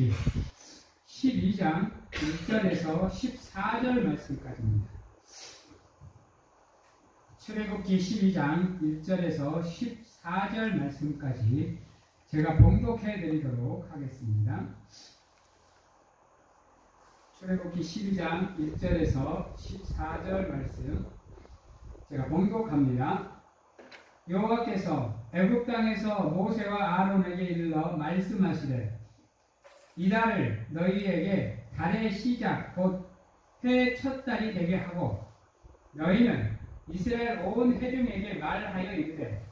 출애굽기 12장 1절에서 14절 말씀까지입니다. 출애굽기 12장 1절에서 14절 말씀까지 제가 봉독해 드리도록 하겠습니다. 출애굽기 12장 1절에서 14절 말씀 제가 봉독합니다. 여호와께서 애굽 땅에서 모세와 아론에게 일러 말씀하시되 이달을 너희에게 달의 시작 곧 해의 첫 달이 되게 하고 너희는 이스라엘 온 회중에게 말하여 이르되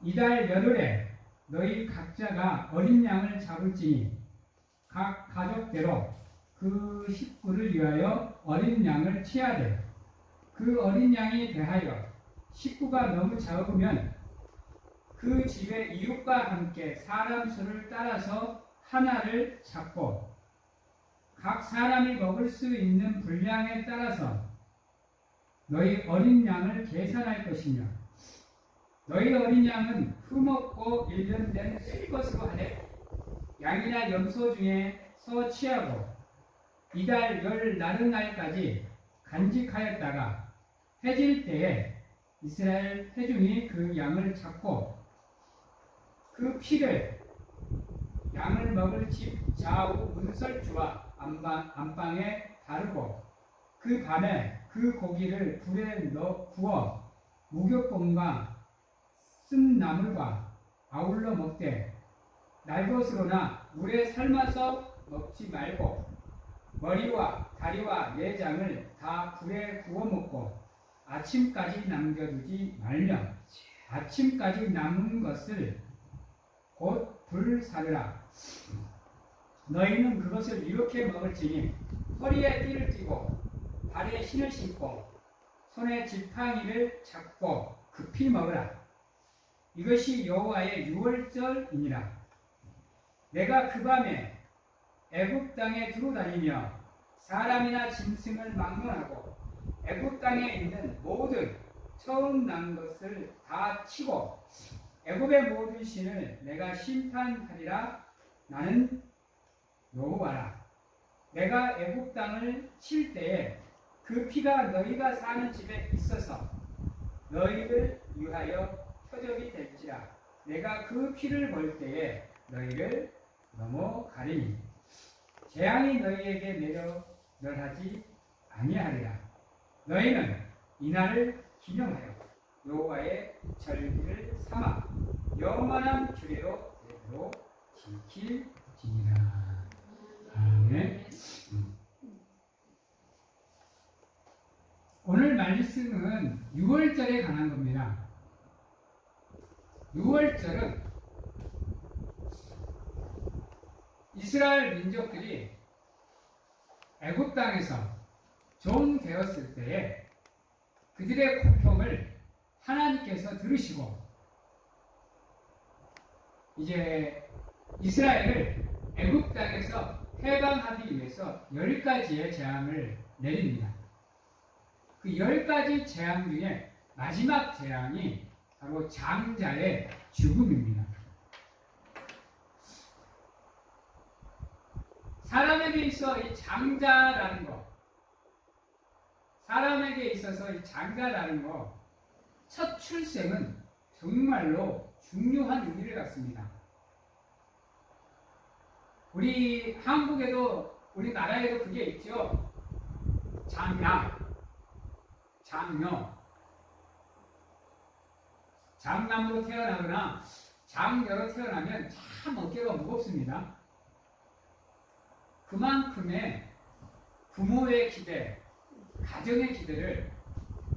이달 열흘에 너희 각자가 어린 양을 잡을지니 각 가족대로 그 식구를 위하여 어린 양을 취하되 그 어린 양이 대하여 식구가 너무 적으면 그 집의 이웃과 함께 사람 수를 따라서 하나를 잡고 각 사람이 먹을 수 있는 분량에 따라서 너희 어린 양을 계산할 것이며 너희 어린 양은 흠없고 일련된 새 것으로 하되 양이나 염소 중에서 취하고 이달 열 나름날까지 간직하였다가 해질 때에 이스라엘 회중이 그 양을 잡고 그 피를 양을 먹을 집 좌우 문설주와 안방에 바르고 그 밤에 그 고기를 불에 구워 무교병과 쓴나물과 아울러 먹되 날것으로나 물에 삶아서 먹지 말고 머리와 다리와 내장을 다 불에 구워 먹고 아침까지 남겨두지 말며 아침까지 남은 것을 곧 불사르라. 너희는 그것을 이렇게 먹을지니 허리에 띠를 띠고 발에 신을 신고 손에 지팡이를 잡고 급히 먹으라. 이것이 여호와의 유월절이니라. 내가 그 밤에 애굽 땅에 두루다니며 사람이나 짐승을 막론하고 애굽 땅에 있는 모든 처음 난 것을 다 치고 애굽의 모든 신을 내가 심판하리라. 나는 여호와라. 내가 애굽 땅을 칠 때에 그 피가 너희가 사는 집에 있어서 너희를 위하여 표적이 될지라. 내가 그 피를 볼 때에 너희를 넘어가리니 재앙이 너희에게 내려 멸하지 아니하리라. 너희는 이날을 기념하여 여호와의 절기를 삼아 영원한 주례로 되도록 지킬지니라. 아멘. 오늘 말씀은 6월절에 관한 겁니다. 6월절은 이스라엘 민족들이 애굽 땅에서 종되었을 때에 그들의 고통을 하나님께서 들으시고 이제 이스라엘을 애굽 땅에서 해방하기 위해서 10가지의 재앙을 내립니다. 그 10가지 재앙 중에 마지막 재앙이 바로 장자의 죽음입니다. 사람에게 있어 이 장자라는 것, 사람에게 있어서 이 장자라는 것, 첫 출생은 정말로 중요한 의미를 갖습니다. 우리 한국에도, 우리나라에도 그게 있죠. 장남, 장녀. 장남으로 태어나거나 장녀로 태어나면 참 어깨가 무겁습니다. 그만큼의 부모의 기대, 가정의 기대를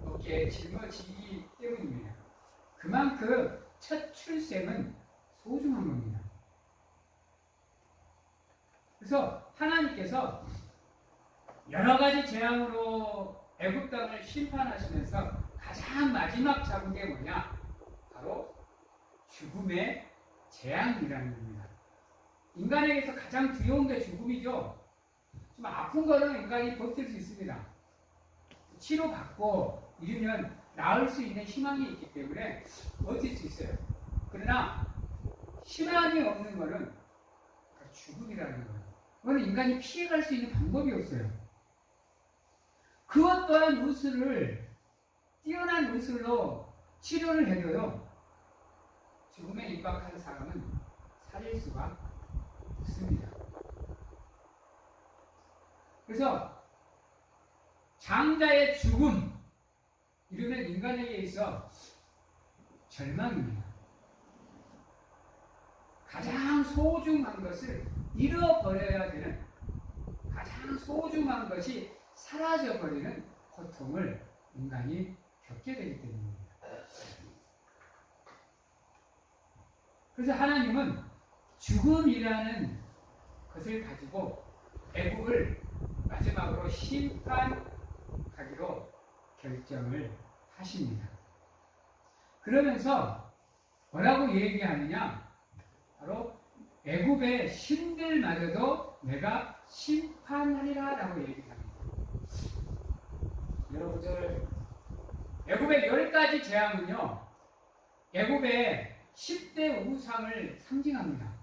어깨에 짊어지기 때문입니다. 그만큼 첫 출생은 소중한 겁니다. 그래서 하나님께서 여러 가지 재앙으로 애굽 땅을 심판하시면서 가장 마지막 잡은 게 뭐냐? 바로 죽음의 재앙이라는 겁니다. 인간에게서 가장 두려운 게 죽음이죠. 좀 아픈 거는 인간이 버틸 수 있습니다. 치료받고 이러면 나을 수 있는 희망이 있기 때문에 버틸 수 있어요. 그러나 희망이 없는 거는 죽음이라는 거예요. 그건 인간이 피해갈 수 있는 방법이 없어요. 그것 또한 뛰어난 의술로 치료를 해줘요. 죽음에 임박한 사람은 살릴 수가 없습니다. 그래서 장자의 죽음, 이러면 인간에게 있어 절망입니다. 가장 소중한 것을 잃어버려야 되는, 가장 소중한 것이 사라져버리는 고통을 인간이 겪게 되기 때문입니다. 그래서 하나님은 죽음이라는 것을 가지고 애국을 마지막으로 심판하기로 결정을 하십니다. 그러면서 뭐라고 얘기하느냐? 바로 애굽의 신들마저도 내가 심판하리라 라고 얘기합니다. 여러분들, 애굽의 10가지 재앙은요, 애굽의 10대 우상을 상징합니다.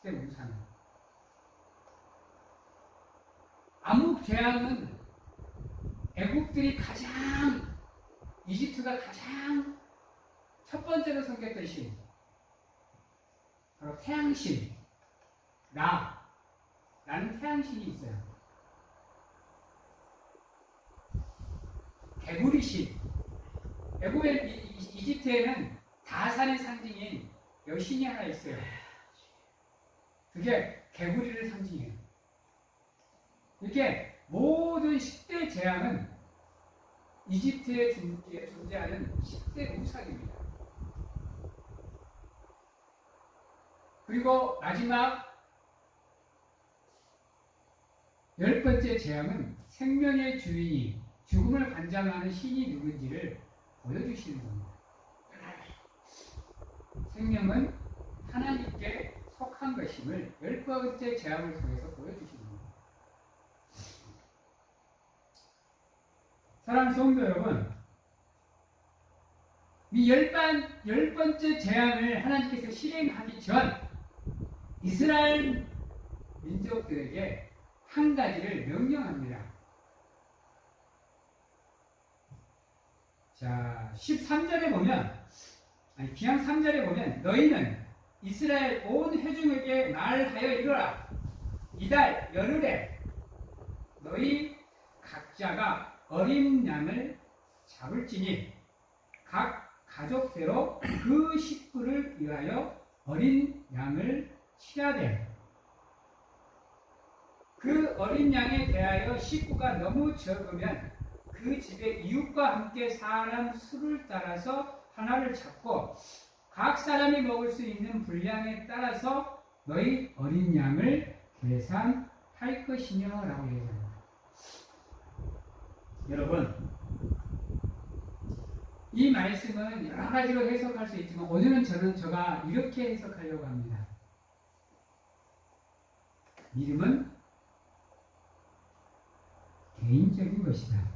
10대 우상. 암흑 재앙은 애굽들이 이집트가 가장 첫 번째로 섬겼던 신, 바로 태양신, 라는 태양신이 있어요. 개구리신, 애굽의 이집트에는 다산의 상징인 여신이 하나 있어요. 그게 개구리를 상징해요. 이렇게 모든 10대 재앙은 이집트에 존재하는 10대 우상입니다. 그리고 마지막 10번째 재앙은 생명의 주인이 죽음을 관장하는 신이 누군지를 보여주시는 겁니다. 생명은 하나님께 속한 것임을 10번째 재앙을 통해서 보여주시는 겁니다. 사랑하는 성도 여러분, 이 10번째 재앙을 하나님께서 실행하기 전 이스라엘 민족들에게 한 가지를 명령합니다. 자, 13절에 보면, 기양 3절에 보면, 너희는 이스라엘 온 회중에게 말하여 이르라. 이달 열흘에 너희 각자가 어린 양을 잡을지니 각 가족대로 그 식구를 위하여 어린 양을 치라되, 그 어린 양에 대하여 식구가 너무 적으면 그 집의 이웃과 함께 사람 수를 따라서 하나를 잡고 각 사람이 먹을 수 있는 분량에 따라서 너희 어린 양을 계산할 것이며 라고 얘기합니다. 여러분, 이 말씀은 여러 가지로 해석할 수 있지만 오늘은 제가 이렇게 해석하려고 합니다. 믿음은 개인적인 것이다.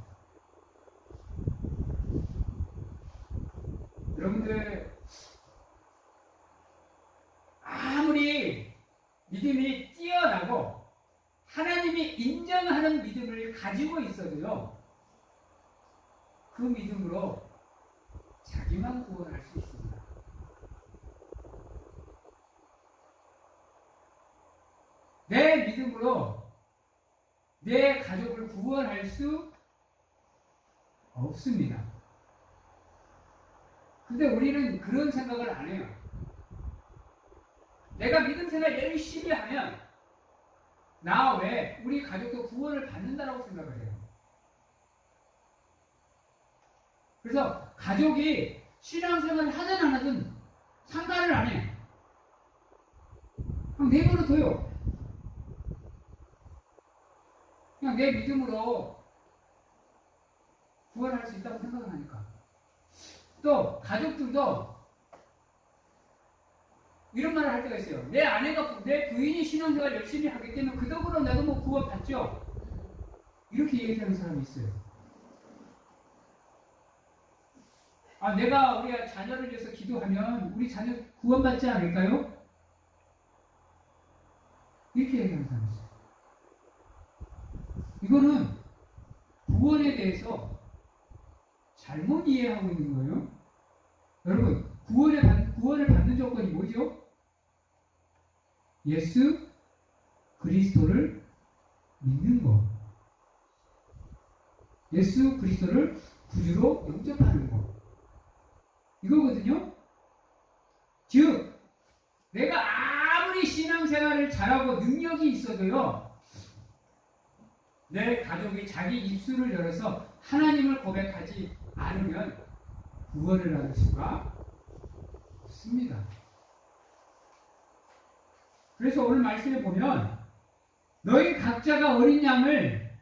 여러분들, 아무리 믿음이 뛰어나고 하나님이 인정하는 믿음을 가지고 있어도요, 그 믿음으로 자기만 구원할 수 있습니다. 내 믿음으로 내 가족을 구원할 수 없습니다. 근데 우리는 그런 생각을 안 해요. 내가 믿음 생활 열심히 하면 나 외에 우리 가족도 구원을 받는다라고 생각을 해요. 그래서 가족이 신앙생활을 하든 안 하든 상관을 안 해요. 그냥 내버려둬요. 그냥 내 믿음으로 구원할 수 있다고 생각을 하니까. 또 가족들도 이런 말을 할 때가 있어요. 내 부인이 신앙생활 열심히 하기 때문에 그 덕으로 나도 뭐 구원 받죠. 이렇게 얘기하는 사람이 있어요. 내가 우리 자녀를 위해서 기도하면 우리 자녀 구원 받지 않을까요? 이렇게 얘기하는 사람이 있어요. 이거는 구원에 대해서 잘못 이해하고 있는 거예요. 여러분, 구원을 받는 조건이 뭐죠? 예수 그리스도를 믿는 거. 예수 그리스도를 구주로 영접하는 거. 이거거든요. 즉, 내가 아무리 신앙생활을 잘하고 능력이 있어도요, 내 가족이 자기 입술을 열어서 하나님을 고백하지 않으면 구원을 받을 수가 없습니다. 그래서 오늘 말씀에 보면 너희 각자가 어린 양을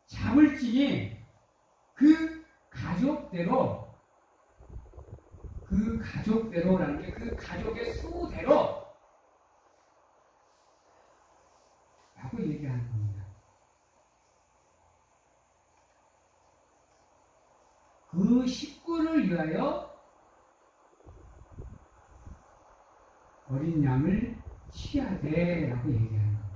잡을지니 그 가족대로라는 게 그 가족의 수대로 라고 얘기하는 겁니다. 그 식구를 위하여 어린 양을 취하되 라고 얘기하는 겁니다.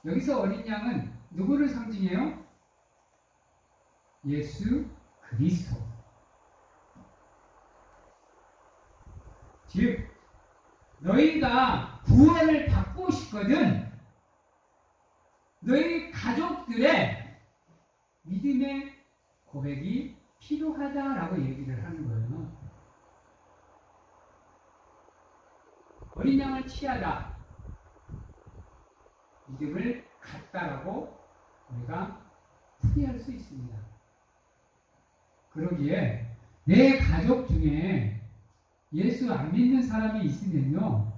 여기서 어린 양은 누구를 상징해요? 예수 그리스도. 즉, 너희가 구원을 받고 싶거든 너희 가족들의 믿음의 고백이 필요하다라고 얘기를 하는 거예요. 어린 양을 취하다, 믿음을 갖다라고 우리가 풀이할 수 있습니다. 그러기에 내 가족 중에 예수 안 믿는 사람이 있으면요,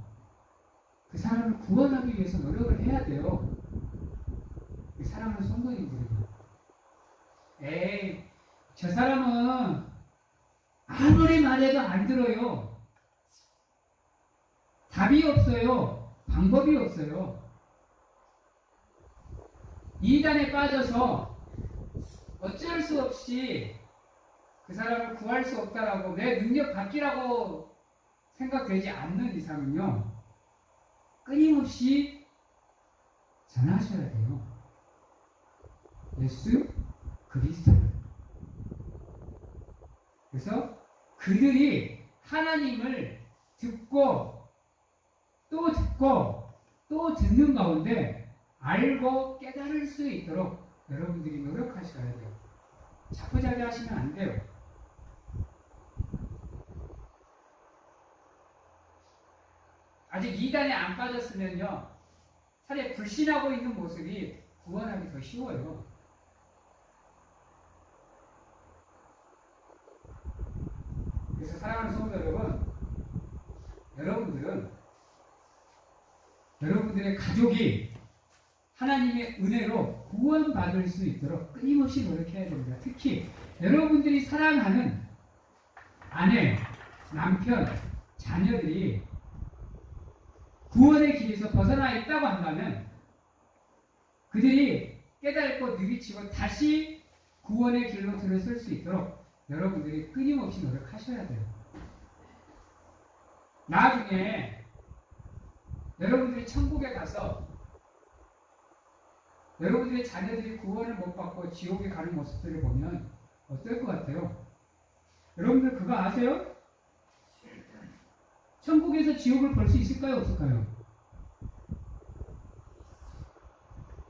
그 사람을 구원하기 위해서 노력을 해야 돼요. 그 사랑하는 성도님들은요. 에이, 저 사람은 아무리 말해도 안 들어요. 답이 없어요. 방법이 없어요. 이단에 빠져서 어쩔 수 없이 그 사람을 구할 수 없다라고 내 능력 밖이라고 생각되지 않는 이상은요, 끊임없이 전하셔야 돼요. 예수 그리스도를. 그래서 그들이 하나님을 듣고 또 듣고 또 듣는 가운데 알고 깨달을 수 있도록 여러분들이 노력하셔야 돼요. 자포자기 하시면 안 돼요. 아직 이단에 안 빠졌으면요, 차라리 불신하고 있는 모습이 구원하기 더 쉬워요. 그래서 사랑하는 성도 여러분, 여러분들의 가족이 하나님의 은혜로 구원받을 수 있도록 끊임없이 노력해야 됩니다. 특히 여러분들이 사랑하는 아내, 남편, 자녀들이 구원의 길에서 벗어나 있다고 한다면 그들이 깨닫고 누리치고 다시 구원의 길로 들어설 수 있도록 여러분들이 끊임없이 노력하셔야 돼요. 나중에 여러분들이 천국에 가서 여러분들의 자녀들이 구원을 못 받고 지옥에 가는 모습들을 보면 어떨 것 같아요? 여러분들 그거 아세요? 천국에서 지옥을 볼 수 있을까요? 없을까요?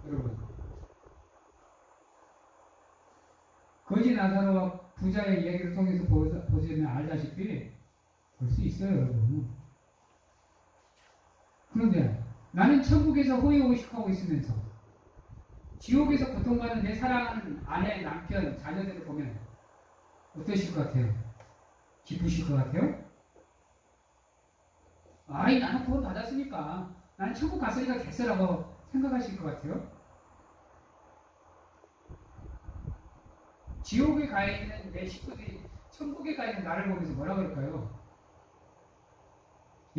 여러분, 거지 나사로와 부자의 이야기를 통해서 보시면 알다시피 볼 수 있어요, 여러분. 그런데 나는 천국에서 호의호식하고 있으면서 지옥에서 고통받는 내 사랑하는 아내, 남편, 자녀들을 보면 어떠실 것 같아요? 기쁘실 것 같아요? 아이, 나는 구원 받았으니까, 나는 천국 갔으니까 됐어라고 생각하실 것 같아요? 지옥에 가 있는 내 식구들이 천국에 가 있는 나를 보면서 뭐라 그럴까요?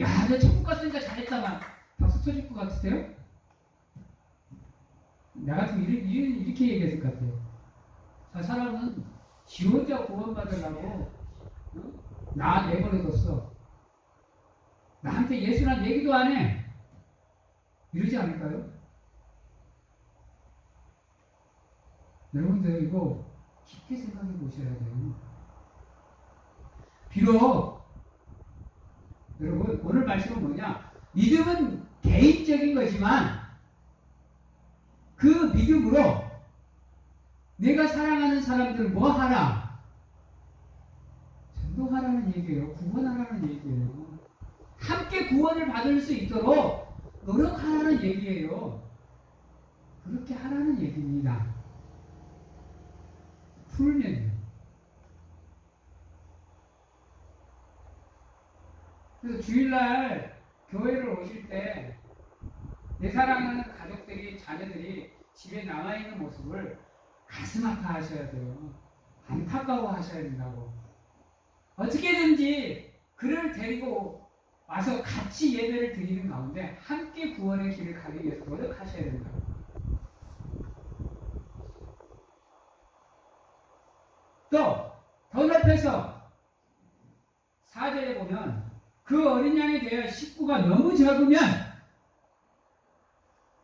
야, 너 천국 갔으니까 잘했잖아. 박수 쳐줄 것 같으세요? 나 같으면 이렇게 얘기했을 것 같아요. 저 사람은 지 혼자 구원받으려고 나 내버려뒀어. 나한테 예수란 얘기도 안 해. 이러지 않을까요? 여러분들 이거 깊게 생각해 보셔야 돼요. 비록 여러분 오늘 말씀은 뭐냐? 믿음은 개인적인 거지만 그 믿음으로 내가 사랑하는 사람들 뭐 하라? 전도하라는 얘기예요. 구원하라는 얘기예요. 함께 구원을 받을 수 있도록 노력하라는 얘기예요. 그렇게 하라는 얘기입니다. 풀면요. 그래서 주일날 교회를 오실 때 내 사랑하는 가족들이, 자녀들이 집에 남아있는 모습을 가슴 아파하셔야 돼요. 안타까워 하셔야 된다고. 어떻게든지 그를 데리고 와서 같이 예배를 드리는 가운데 함께 구원의 길을 가기 위해서 노력하셔야 된다고. 또 더 높여서 4절에 보면 그 어린 양에 대하여 식구가 너무 적으면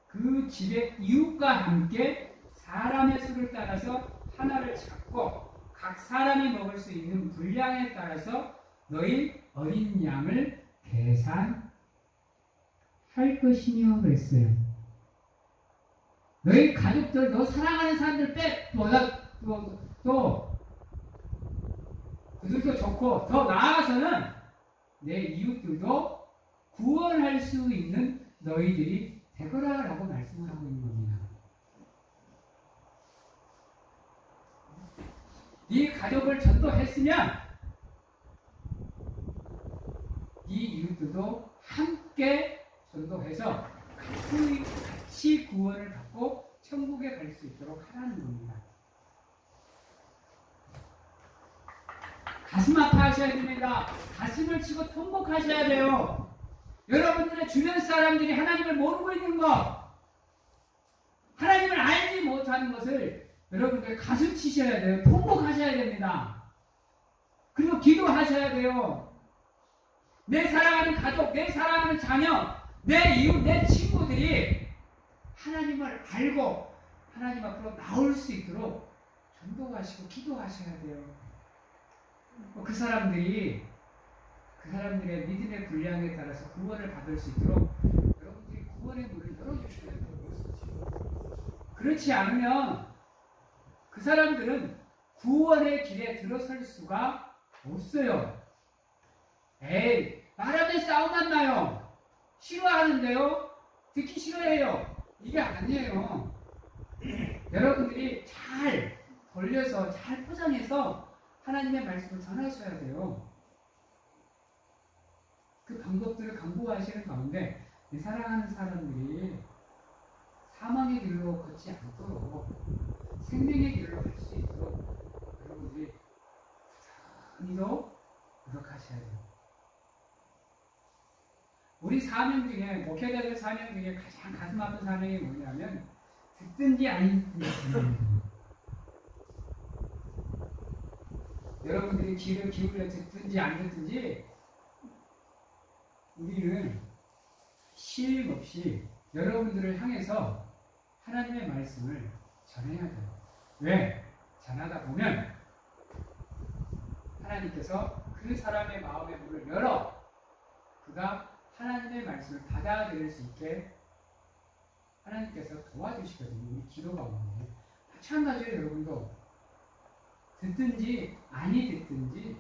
그 집의 이웃과 함께 사람의 수를 따라서 하나를 잡고 각 사람이 먹을 수 있는 분량에 따라서 너희 어린 양을 계산할 것이며 그랬어요. 너희 가족들, 너 사랑하는 사람들 또 그들도 좋고 더 나아가서는 내 이웃들도 구원할 수 있는 너희들이 되거라 라고 말씀을 하고 있는 겁니다. 네 가족을 전도했으면 네 이웃들도 함께 전도해서 같이 구원을 받고 천국에 갈 수 있도록 하라는 겁니다. 가슴 아파하셔야 됩니다. 가슴을 치고 통곡하셔야 돼요. 여러분들의 주변 사람들이 하나님을 모르고 있는 것, 하나님을 알지 못하는 것을 여러분들 가슴 치셔야 돼요. 통곡하셔야 됩니다. 그리고 기도하셔야 돼요. 내 사랑하는 가족, 내 사랑하는 자녀, 내 이웃, 내 친구들이 하나님을 알고 하나님 앞으로 나올 수 있도록 전도하시고 기도하셔야 돼요. 그 사람들의 믿음의 분량에 따라서 구원을 받을 수 있도록 여러분들이 구원의 문을 열어주셔야 돼요. 그렇지 않으면 그 사람들은 구원의 길에 들어설 수가 없어요. 에이, 말하면 싸움만 나요. 싫어하는데요? 듣기 싫어해요. 이게 아니에요. 여러분들이 잘 돌려서 잘 포장해서 하나님의 말씀을 전하셔야 돼요. 그 방법들을 강구하시는 가운데 내 사랑하는 사람들이 사망의 길로 걷지 않도록 생명의 길로 갈 수 있도록 여러분들이 부단히도 노력하셔야 돼요. 우리 사명 중에, 목회자들 사명 중에 가장 가슴 아픈 사명이 뭐냐면 듣든지 안 듣든지 여러분들이 귀를 기울여 듣든지 안 듣든지 우리는 쉼 없이 여러분들을 향해서 하나님의 말씀을 전해야 돼요. 왜? 전하다 보면 하나님께서 그 사람의 마음의 문을 열어 그가 하나님의 말씀을 받아들일 수 있게 하나님께서 도와주시거든요. 우리 기도 가운데. 마찬가지로 여러분도 듣든지 아니 듣든지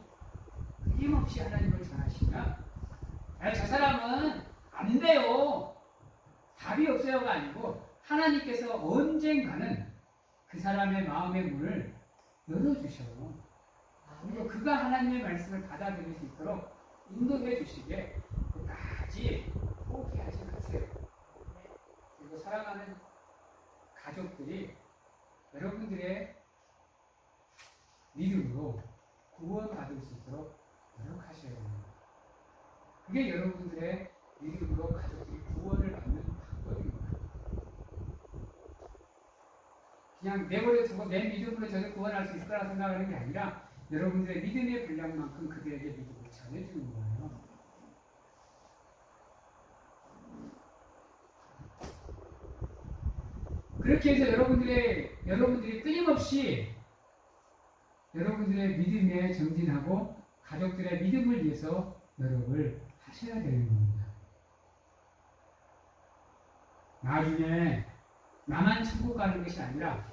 끊임없이 하나님을 전하시면 저 사람은 안 돼요. 답이 없어요가 아니고 하나님께서 언젠가는 그 사람의 마음의 문을 열어주셔요. 그리고 그가 하나님의 말씀을 받아들일 수 있도록 인도해 주시게 끝까지 포기하지 마세요. 그리고 사랑하는 가족들이 여러분들의 믿음으로 구원받을 수 있도록 노력하셔야 됩니다. 그게 여러분들의 믿음으로 가족들이 구원을 받는 방법입니다. 그냥 내버려 두고 내 믿음으로 저를 구원할 수 있을 거라 생각하는 게 아니라 여러분들의 믿음의 분량만큼 그들에게 믿음을 전해주는 거예요. 그렇게 해서 여러분들이 끊임없이 여러분들의 믿음에 정진하고 가족들의 믿음을 위해서 노력을 하셔야 되는 겁니다. 나중에 나만 천국 가는 것이 아니라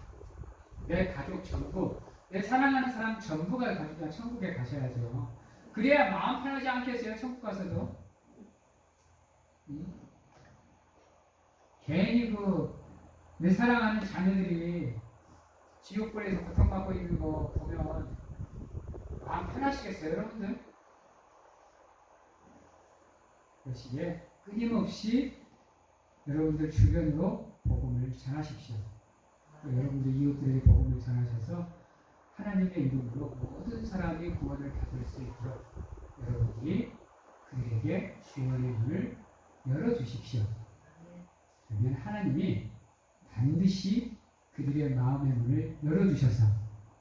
내 가족 전부, 내 사랑하는 사람 전부가 천국에 가셔야죠. 그래야 마음 편하지 않겠어요? 천국 가서도. 괜히 내 사랑하는 자녀들이 지옥불에서 고통받고 있는 거 보면 마음 편하시겠어요, 여러분들? 그러시기에 끊임없이 여러분들 주변으로 복음을 전하십시오. 여러분들 이웃들에게 복음을 전하셔서 하나님의 이름으로 모든 사람이 구원을 받을 수 있도록 여러분들이 그들에게 구원의 문을 열어주십시오. 그러면 하나님이 반드시 그들의 마음의 문을 열어주셔서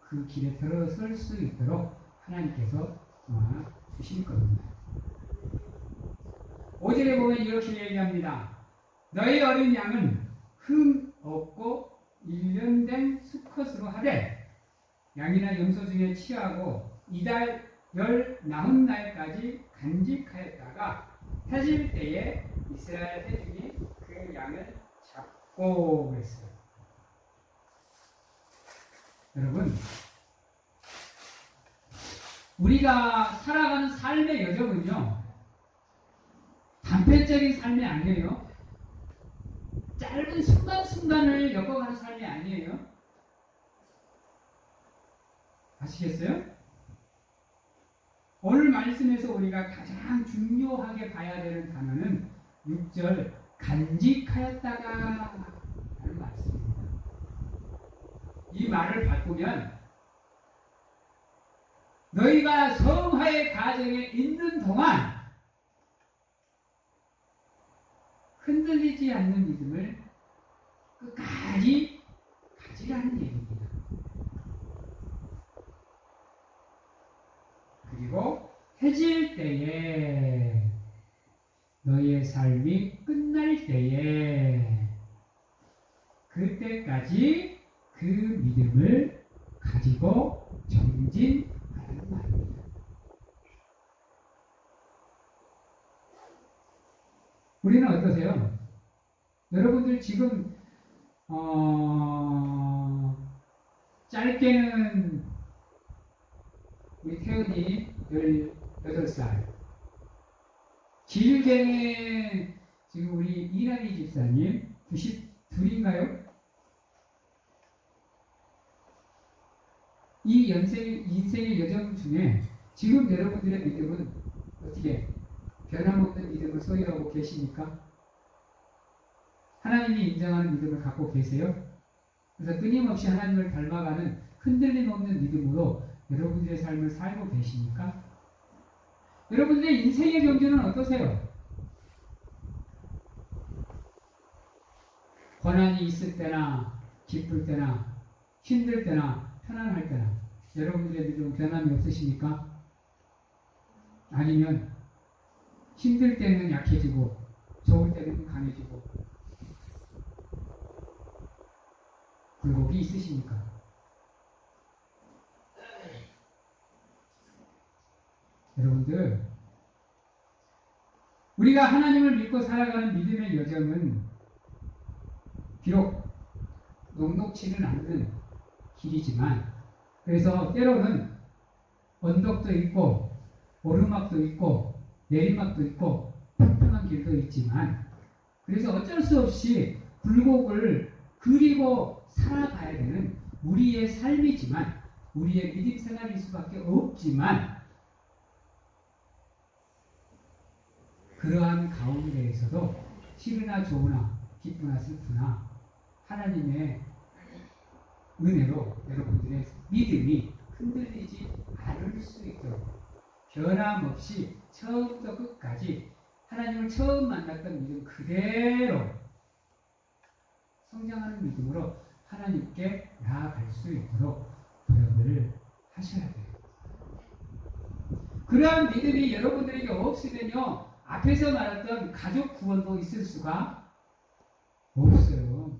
그 길에 들어설 수 있도록 하나님께서 도와주실 겁니다. 5절에 보면 이렇게 얘기합니다. 너희 어린 양은 흠 없고 일련된 수컷으로 하되 양이나 염소 중에 취하고 이달 열 나흔 날까지 간직하였다가 해질 때에 이스라엘 회중이 그 양을 잡고 그랬어요. 여러분, 우리가 살아가는 삶의 여정은요, 단편적인 삶이 아니에요. 짧은 순간순간을 엮어가는 삶이 아니에요. 아시겠어요? 오늘 말씀에서 우리가 가장 중요하게 봐야 되는 단어는 6절 간직하였다가 라는 말씀입니다. 이 말을 바꾸면 너희가 성화의 가정에 있는 동안 흔들리지 않는 믿음을 끝까지 가지라는 얘기입니다. 그리고 해질 때에 너희의 삶이 끝날 때에 그때까지 그 믿음을 가지고 정진하라는 말입니다. 우리는 어떠세요? 여러분들 지금 짧게는 우리 태연이 18살, 길게는 지금 우리 이란이 집사님 92인가요? 이 인생의 여정 중에 지금 여러분들의 믿음은 어떻게 변함없는 믿음을 소유하고 계십니까? 하나님이 인정하는 믿음을 갖고 계세요? 그래서 끊임없이 하나님을 닮아가는 흔들림 없는 믿음으로 여러분들의 삶을 살고 계십니까? 여러분들의 인생의 경주는 어떠세요? 고난이 있을 때나 기쁠 때나 힘들 때나 편안할 때나 여러분들의 믿음은 변함이 없으십니까? 아니면 힘들 때는 약해지고 좋을 때는 강해지고 굴곡이 있으십니까? 여러분들, 우리가 하나님을 믿고 살아가는 믿음의 여정은 비록 녹록지는 않는 길이지만, 그래서 때로는 언덕도 있고 오르막도 있고 내리막도 있고 평평한 길도 있지만, 그래서 어쩔 수 없이 굴곡을 그리고 살아가야 되는 우리의 삶이지만, 우리의 믿음 생활일 수밖에 없지만, 그러한 가운데에서도 싫으나 좋으나 기쁘나 슬프나 하나님의 은혜로 여러분들의 믿음이 흔들리지 않을 수 있도록 변함없이 처음부터 끝까지 하나님을 처음 만났던 믿음 그대로 성장하는 믿음으로 하나님께 나아갈 수 있도록 노력을 하셔야 돼요. 그러한 믿음이 여러분들에게 없으면요, 앞에서 말했던 가족 구원도 있을 수가 없어요.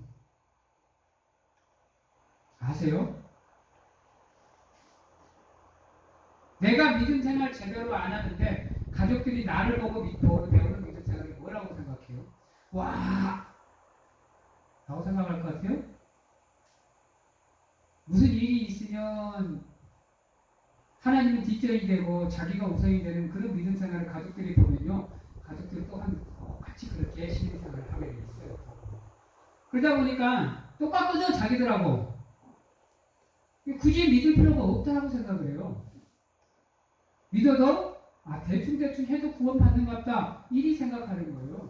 아세요? 내가 믿음 생활 제대로 안 하는데 가족들이 나를 보고 배우는 믿음 생활이 뭐라고 생각해요? 와! 라고 생각할 것 같아요? 무슨 일이 있으면 하나님은 뒷전이 되고 자기가 우선이 되는 그런 믿음 생활을 가족들이 보면요. 가족들 또한 같이 그렇게 신앙생활을 하게 돼 있어요. 그러다 보니까 똑같거든 자기들하고. 굳이 믿을 필요가 없다고 생각을 해요. 믿어도 대충 해도 구원받는 것 같다. 이리 생각하는 거예요.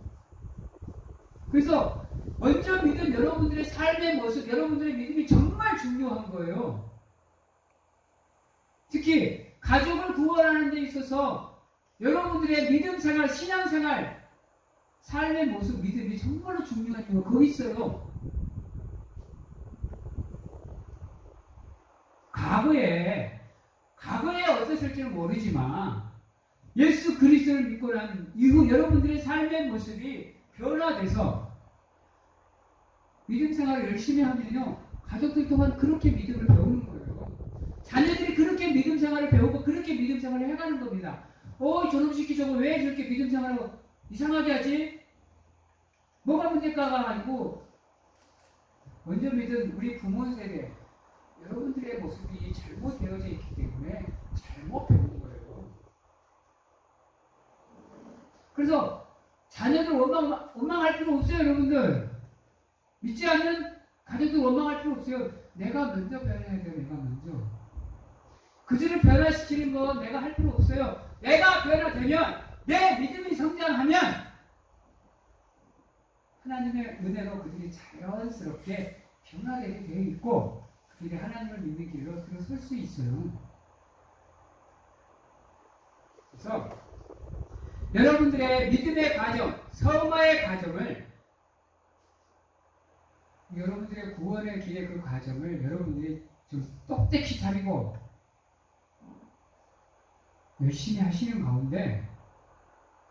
그래서 먼저 믿은 여러분들의 삶의 모습, 여러분들의 믿음이 정말 중요한 거예요. 특히 가족을 구원하는 데 있어서 여러분들의 믿음 생활, 신앙 생활, 삶의 모습, 믿음이 정말로 중요한 이유가 거기 있어요. 과거에 어땠을지는 모르지만 예수 그리스도를 믿고 난 이후 여러분들의 삶의 모습이 변화돼서 믿음 생활을 열심히 하면요. 가족들 또한 그렇게 믿음을 배우는 거예요. 자녀들이 그렇게 믿음 생활을 배우고 그렇게 믿음 생활을 해가는 겁니다. 저놈시키 저거 왜 저렇게 믿음 생활을 이상하게 하지? 뭐가 문제가가 아니고 먼저 믿은 우리 부모 세대 여러분들의 모습이 잘못되어져 있기 때문에 잘못 배우는 거예요. 그래서 자녀들 원망할 필요 없어요, 여러분들. 믿지 않는 가족들 원망할 필요 없어요. 내가 먼저 변해야 돼요, 내가 먼저. 그들을 변화시키는 건 내가 할 필요 없어요. 내가 변화되면, 내 믿음이 성장하면, 하나님의 은혜로 그들이 자연스럽게 변화되게 되어 있고, 그들이 하나님을 믿는 길로 들어설 수 있어요. 그래서, 여러분들의 믿음의 과정, 성화의 과정을 여러분들의 구원의 길의 그 과정을 여러분들이 좀 똑똑히 차리고 열심히 하시는 가운데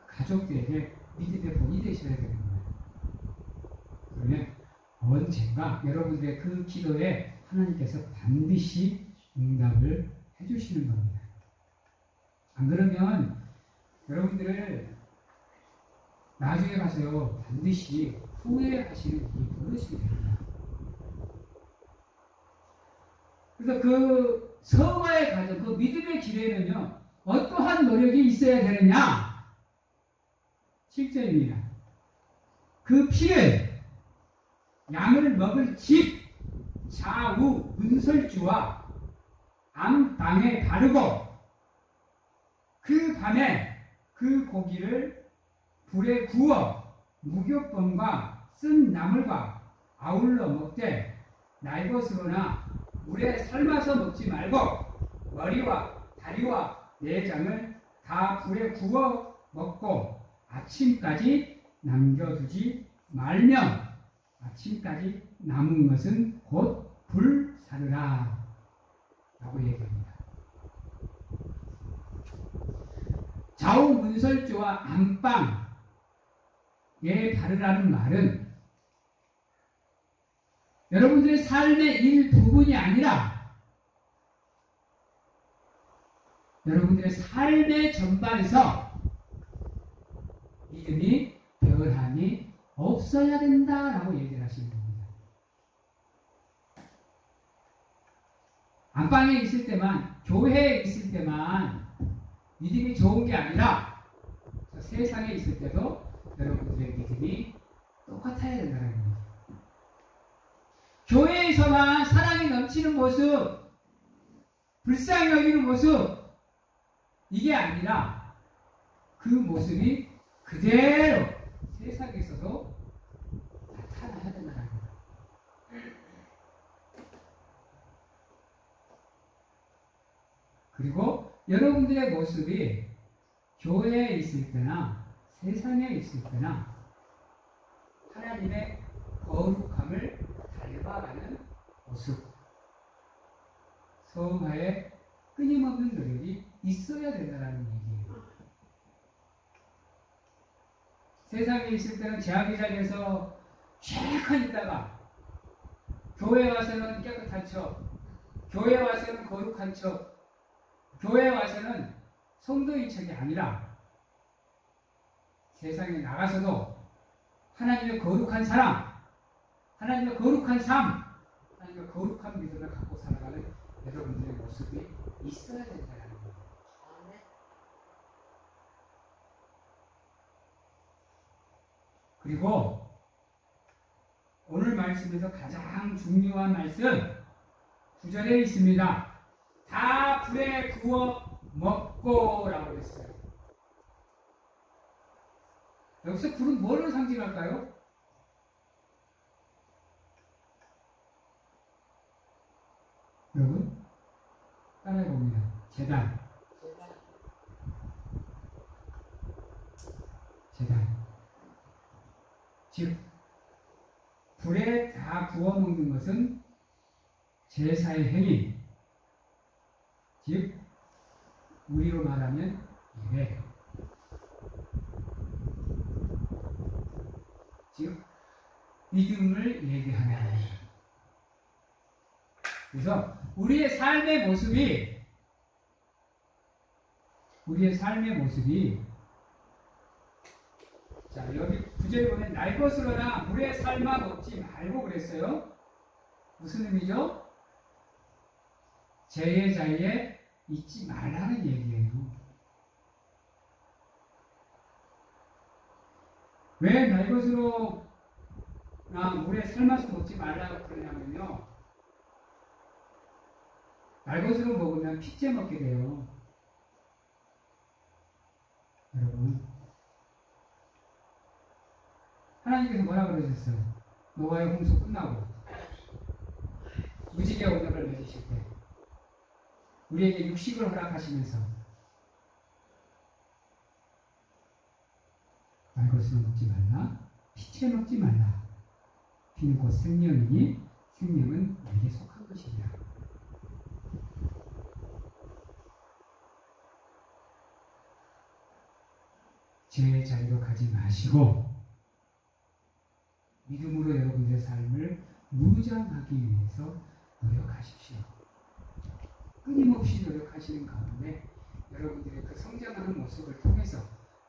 가족들에게 믿음의 본이 되셔야 되는 거예요. 그러면 언젠가 여러분들의 그 기도에 하나님께서 반드시 응답을 해주시는 겁니다. 안 그러면 여러분들을 나중에 가서요 반드시 후회하시는 일이 벌어지게 됩니다. 그래서 그 성화의 과정, 그 믿음의 길에는요 어떠한 노력이 있어야 되느냐? 7절입니다. 그 피를 양을 먹을 집 좌우 문설주와 안방에 바르고 그 밤에 그 고기를 불에 구워 무교병과 쓴 나물과 아울러 먹되 날것으로나 물에 삶아서 먹지 말고 머리와 다리와 내장을 다 불에 구워 먹고 아침까지 남겨두지 말면 아침까지 남은 것은 곧 불사르라 라고 얘기합니다. 좌우 문설주와 안방에 바르라는 말은 여러분들의 삶의 일부분이 아니라 여러분들의 삶의 전반에서 믿음이 변함이 없어야 된다라고 얘기를 하시는 겁니다. 안방에 있을 때만, 교회에 있을 때만 믿음이 좋은 게 아니라 세상에 있을 때도 여러분들의 믿음이 똑같아야 된다는 겁니다. 교회에서만 사랑이 넘치는 모습, 불쌍히 여기는 모습, 이게 아니라 그 모습이 그대로 세상에서도 나타나야 된다는 겁니다. 그리고 여러분들의 모습이 교회에 있을 때나 세상에 있을 때나 하나님의 거룩함을 닮아가는 모습, 성화에 끊임없는 노력이 있어야 된다는 얘기예요. 세상에 있을 때는 제아기장에서 쫙 있다가 교회 와서는 깨끗한 척, 교회 와서는 거룩한 척, 교회 와서는 성도인 척이 아니라 세상에 나가서도 하나님의 거룩한 사랑, 하나님의 거룩한 삶, 하나님의 거룩한 믿음을 갖고 살아가는 여러분들의 모습이 있어야 된다는 거예요. 그리고 오늘 말씀에서 가장 중요한 말씀 9절에 있습니다. 다 불에 구워 먹고 라고 했어요. 여기서 불은 뭐를 상징할까요? 여러분 따라해봅니다. 제단. 즉 불에 다 구워 먹는 것은 제사의 행위, 즉 우리로 말하면 예배, 즉 믿음을 얘기하는 거예요. 그래서 우리의 삶의 모습이 자, 여기 구절에 보면 날 것으로나 물에 삶아 먹지 말고 그랬어요. 무슨 의미죠? 죄의 자리에 있지 말라는 얘기예요. 왜 날 것으로나 물에 삶아서 먹지 말라고 그러냐면요. 날 것으로 먹으면 핏째 먹게 돼요. 여러분. 하나님께서 뭐라고 그러셨어요? 노아의 홍수 끝나고 무지개 언약을 맺으실 때 우리에게 육식을 허락하시면서 날 것으로 먹지 말라, 피채 먹지 말라. 피는 곧 생명이니 생명은 내게 속한 것이니라. 죄의 자리로 가지 마시고 믿음으로 여러분들의 삶을 무장하기 위해서 노력하십시오. 끊임없이 노력하시는 가운데 여러분들의 그 성장하는 모습을 통해서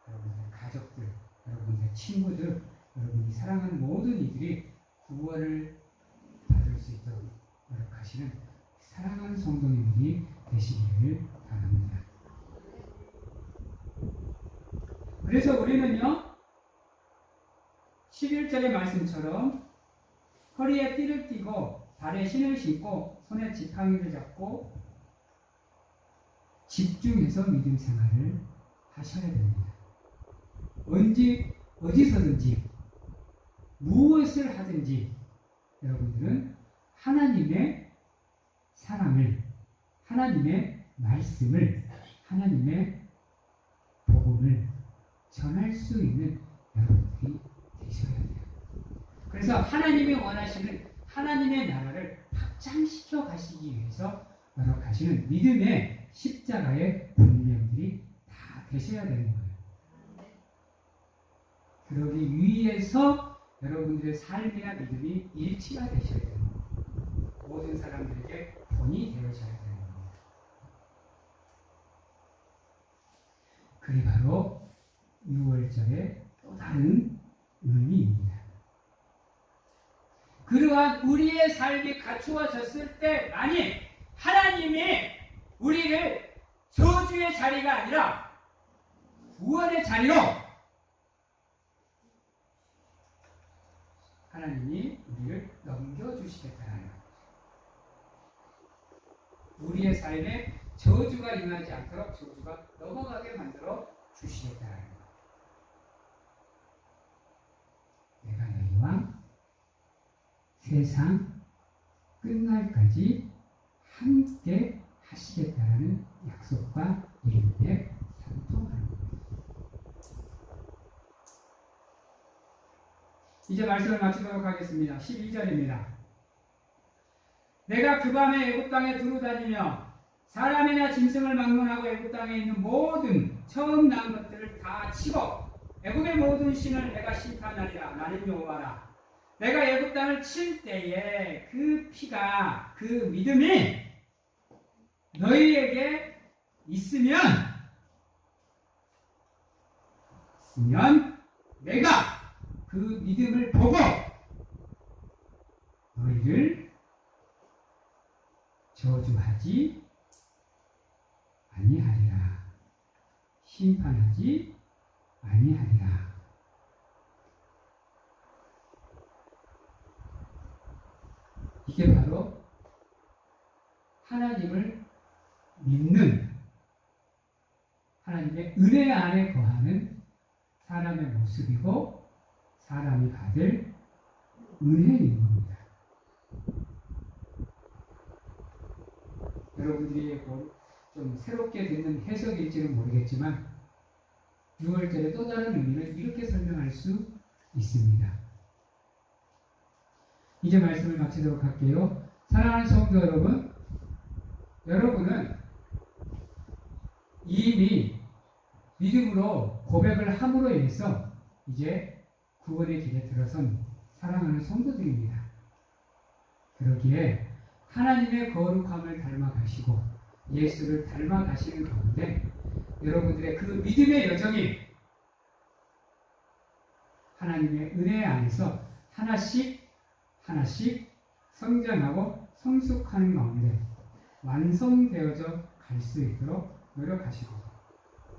여러분들의 가족들, 여러분들의 친구들, 여러분이 사랑하는 모든 이들이 구원을 받을 수 있도록 노력하시는 사랑하는 성도님들이 되시기를 바랍니다. 그래서 우리는요 11절의 말씀처럼 허리에 띠를 띠고 발에 신을 신고 손에 지팡이를 잡고 집중해서 믿음 생활을 하셔야 됩니다. 어디서든지 무엇을 하든지 여러분들은 하나님의 사랑을, 하나님의 말씀을, 하나님의 복음을 전할 수 있는 여러분들이 되셔야 돼요. 그래서 하나님이 원하시는 하나님의 나라를 확장시켜 가시기 위해서 노력하시는 믿음의 십자가의 분명들이 다 되셔야 되는 거예요. 그러기 위해서 여러분들의 삶이나 믿음이 일치가 되셔야 되는 거예요. 모든 사람들에게 본이 되어져야 되는 겁니다. 그게 바로 6월절의 또 다른 의미입니다. 그러한 우리의 삶이 갖추어졌을 때만이 하나님이 우리를 저주의 자리가 아니라 구원의 자리로 하나님이 우리를 넘겨주시겠다는 거예요. 우리의 삶에 저주가 임하지 않도록 저주가 넘어가게 만들어 주시겠다는 거예요. 내가 너희와 세상 끝날까지 함께 하시겠다는 약속과 이름에 상통하는 겁니다. 이제 말씀을 마치도록 하겠습니다. 12절입니다. 내가 그 밤에 애굽 땅에 두루다니며 사람이나 짐승을 막론하고 애굽 땅에 있는 모든 처음 난 것들을 다 치고 애굽의 모든 신을 내가 심판하리라. 나는 여호와라. 내가 애굽 땅을 칠 때에 그 피가, 그 믿음이 너희에게 있으면 내가 그 믿음을 보고 너희를 저주하지 아니하리라. 심판하지 아니하리라. 이게 바로 하나님을 믿는, 하나님의 은혜 안에 거하는 사람의 모습이고 사람이 받을 은혜인 겁니다. 여러분들이 좀 새롭게 듣는 해석일지는 모르겠지만 6월절의 또 다른 의미를 이렇게 설명할 수 있습니다. 이제 말씀을 마치도록 할게요. 사랑하는 성도 여러분, 여러분은 이미 믿음으로 고백을 함으로 인해서 이제 구원의 길에 들어선 사랑하는 성도들입니다. 그러기에 하나님의 거룩함을 닮아가시고 예수를 닮아가시는 가운데 여러분들의 그 믿음의 여정이 하나님의 은혜 안에서 하나씩 성장하고 성숙하는 가운데 완성되어져 갈 수 있도록 노력하시고,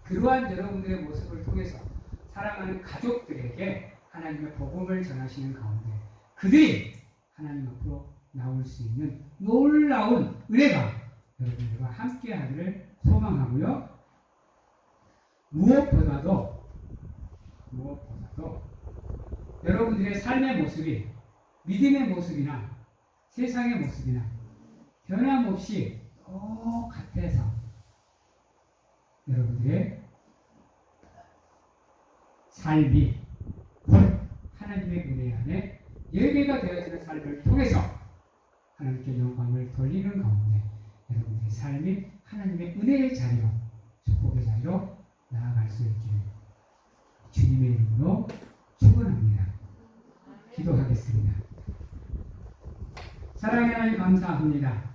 그러한 여러분들의 모습을 통해서 사랑하는 가족들에게 하나님의 복음을 전하시는 가운데 그들이 하나님 앞으로 나올 수 있는 놀라운 은혜가 여러분들과 함께 하기를 소망하고요. 무엇보다도 여러분들의 삶의 모습이 믿음의 모습이나 세상의 모습이나 변함없이 똑같아서 여러분들의 삶이 하나님의 은혜 안에 예배가 되어지는 삶을 통해서 하나님께 영광을 돌리는 가운데 여러분들의 삶이 하나님의 은혜의 자리로, 축복의 자리로 나아갈 수 있기를 주님의 이름으로 축원합니다. 기도하겠습니다. 사랑의 하나님 감사합니다.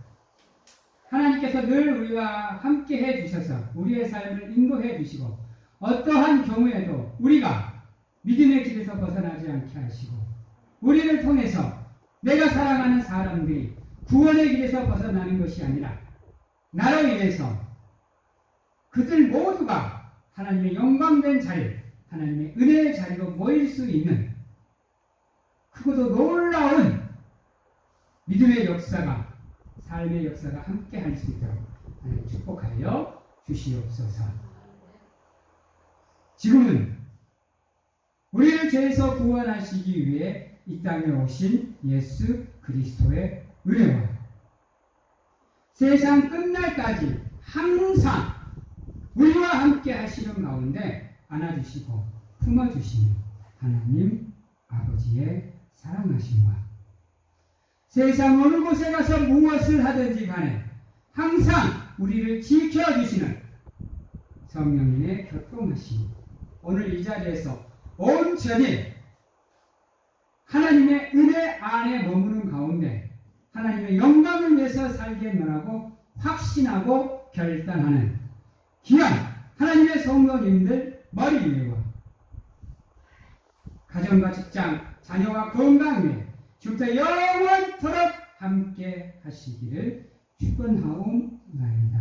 하나님께서 늘 우리와 함께 해주셔서 우리의 삶을 인도해 주시고 어떠한 경우에도 우리가 믿음의 길에서 벗어나지 않게 하시고 우리를 통해서 내가 사랑하는 사람들이 구원의 길에서 벗어나는 것이 아니라 나로 인해서 그들 모두가 하나님의 영광된 자리, 하나님의 은혜의 자리로 모일 수 있는 크고도 놀라운 믿음의 역사가, 삶의 역사가 함께 할 수 있도록 하나님 축복하여 주시옵소서. 지금은 우리를 죄에서 구원하시기 위해 이 땅에 오신 예수 그리스도의 은혜와 세상 끝날까지 항상 우리와 함께 하시는 가운데 안아주시고 품어주시는 하나님 아버지의 사랑하심과 세상 어느 곳에 가서 무엇을 하든지 간에 항상 우리를 지켜주시는 성령님의 교통하심, 오늘 이 자리에서 온전히 하나님의 은혜 안에 머무는 가운데 하나님의 영광을 위해서 살겠노라고 확신하고 결단하는 귀한 하나님의 성도님들 머리 위에와 가정과 직장, 자녀와 건강 위에 주부터 영원토록 함께 하시기를 축원하옵나이다.